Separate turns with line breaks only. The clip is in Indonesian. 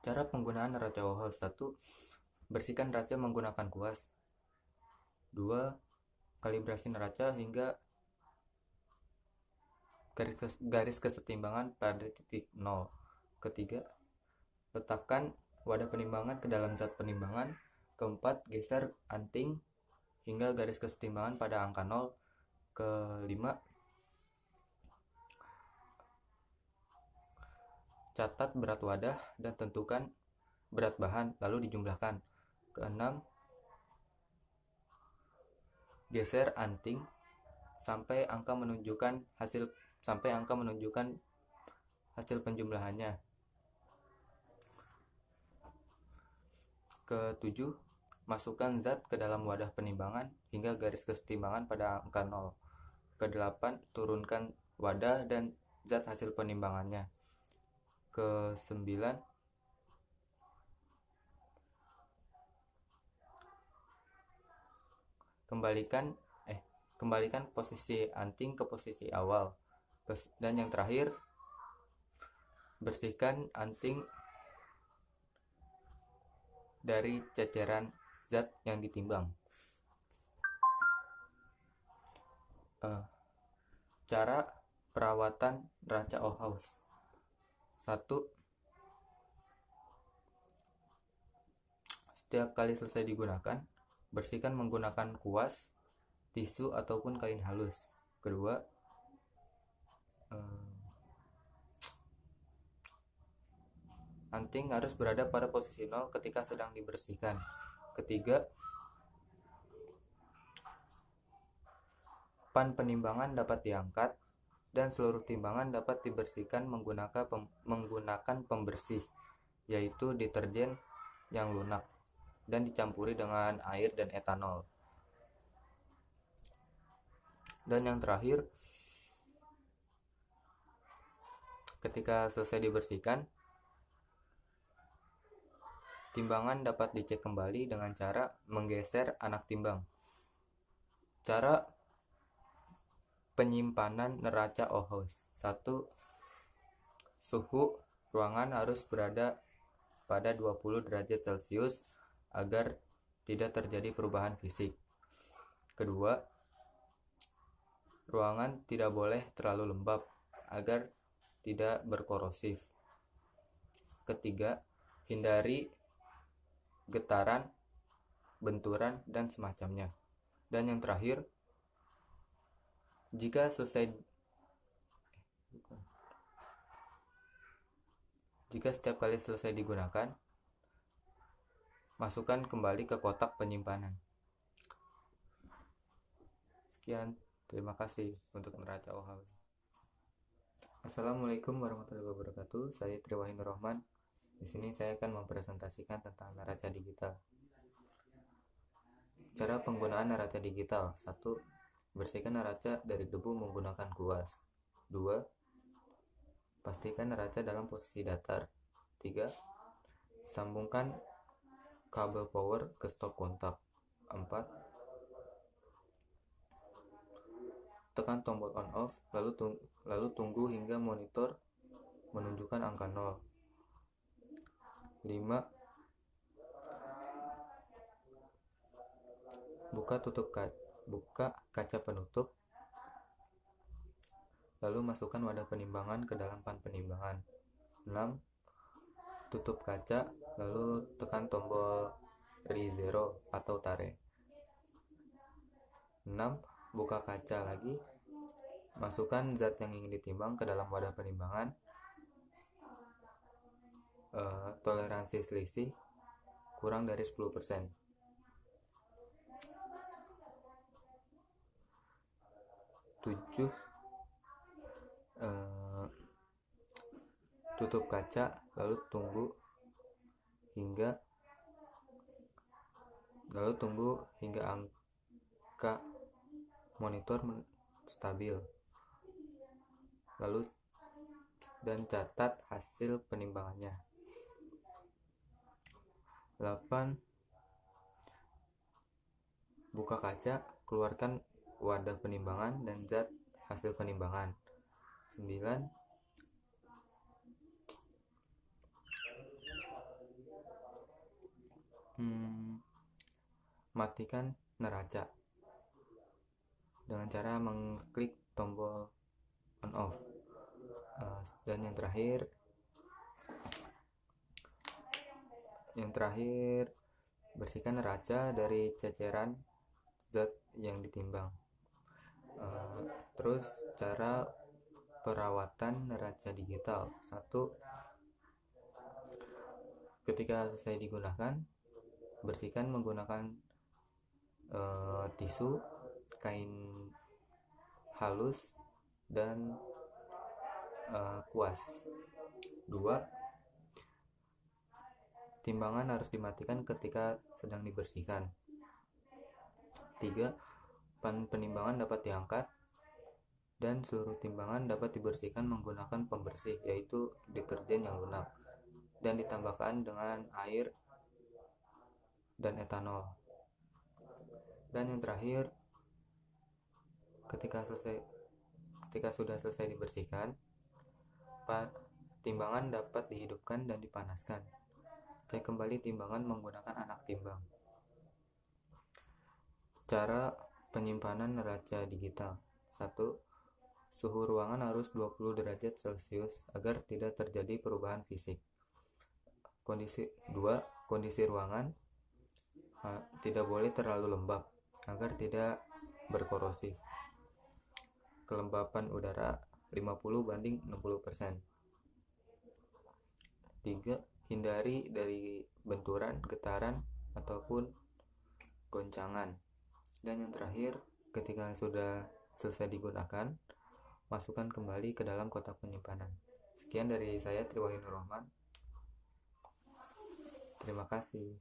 Cara penggunaan neraca Wahouse. 1. Bersihkan neraca menggunakan kuas. 2. Kalibrasi neraca hingga garis kesetimbangan pada titik 0. Ketiga, letakkan wadah penimbangan ke dalam zat penimbangan. Keempat, geser anting hingga garis kesetimbangan pada angka 0. Kelima, catat berat wadah dan tentukan berat bahan lalu dijumlahkan. Keenam, geser anting sampai angka menunjukkan hasil penjumlahannya. Ketujuh, masukkan zat ke dalam wadah penimbangan hingga garis kesetimbangan pada angka 0. Kedelapan, turunkan wadah dan zat hasil penimbangannya. Kesembilan, kembalikan posisi anting ke posisi awal. Dan yang terakhir, bersihkan anting dari ceceran zat yang ditimbang. Cara perawatan neraca Wahouse. 1. Setiap kali selesai digunakan, bersihkan menggunakan kuas, tisu ataupun kain halus. Kedua, anting harus berada pada posisi 0 ketika sedang dibersihkan. Ketiga, pan penimbangan dapat diangkat dan seluruh timbangan dapat dibersihkan menggunakan pembersih, yaitu deterjen yang lunak dan dicampuri dengan air dan etanol. Dan yang terakhir, ketika selesai dibersihkan, timbangan dapat dicek kembali dengan cara menggeser anak timbang. Cara penyimpanan neraca Wahouse. 1. Suhu ruangan harus berada pada 20 derajat Celcius agar tidak terjadi perubahan fisik. Kedua, ruangan tidak boleh terlalu lembab agar tidak berkorosif. Ketiga, hindari getaran, benturan, dan semacamnya. Dan yang terakhir, jika setiap kali selesai digunakan, masukkan kembali ke kotak penyimpanan. Sekian, terima kasih untuk neraca Wahouse. Assalamualaikum warahmatullahi wabarakatuh. Saya Triwahin Rahman. Di sini saya akan mempresentasikan tentang neraca digital. Cara penggunaan neraca digital. 1. Bersihkan neraca dari debu menggunakan kuas. 2. Pastikan neraca dalam posisi datar. 3. Sambungkan kabel power ke stop kontak. 4. Tekan tombol on off lalu tunggu hingga monitor menunjukkan angka 0. 5. Buka kaca penutup, lalu masukkan wadah penimbangan ke dalam pan penimbangan. 6. Tutup kaca, lalu tekan tombol re-zero atau tare. 6. Buka kaca lagi, masukkan zat yang ingin ditimbang ke dalam wadah penimbangan. Toleransi selisih kurang dari 10%. 7. Tutup kaca lalu tunggu hingga angka monitor stabil, lalu dan catat hasil penimbangannya. 8. Buka kaca, keluarkan wadah penimbangan dan zat hasil penimbangan. 9. Matikan neraca dengan cara mengklik tombol on off. Dan yang terakhir bersihkan neraca dari ceceran zat yang ditimbang. Terus cara perawatan neraca digital. 1. Ketika selesai digunakan, bersihkan menggunakan tisu, kain halus, dan kuas. 2. Timbangan harus dimatikan ketika sedang dibersihkan. 3. Penimbangan dapat diangkat dan seluruh timbangan dapat dibersihkan menggunakan pembersih, yaitu deterjen yang lunak, dan ditambahkan dengan air dan etanol. Dan yang terakhir, ketika sudah selesai dibersihkan, timbangan dapat dihidupkan dan dipanaskan. Cek kembali timbangan menggunakan anak timbang. Cara penyimpanan neraca digital. 1. Suhu ruangan harus 20 derajat Celcius agar tidak terjadi perubahan fisik. 2. Kondisi ruangan tidak boleh terlalu lembab agar tidak berkorosif. Kelembapan udara 50/60%. 3. Hindari dari benturan, getaran, ataupun goncangan. Dan yang terakhir, ketika sudah selesai digunakan, masukkan kembali ke dalam kotak penyimpanan. Sekian dari saya, Triwahyunur Rahman. Terima kasih.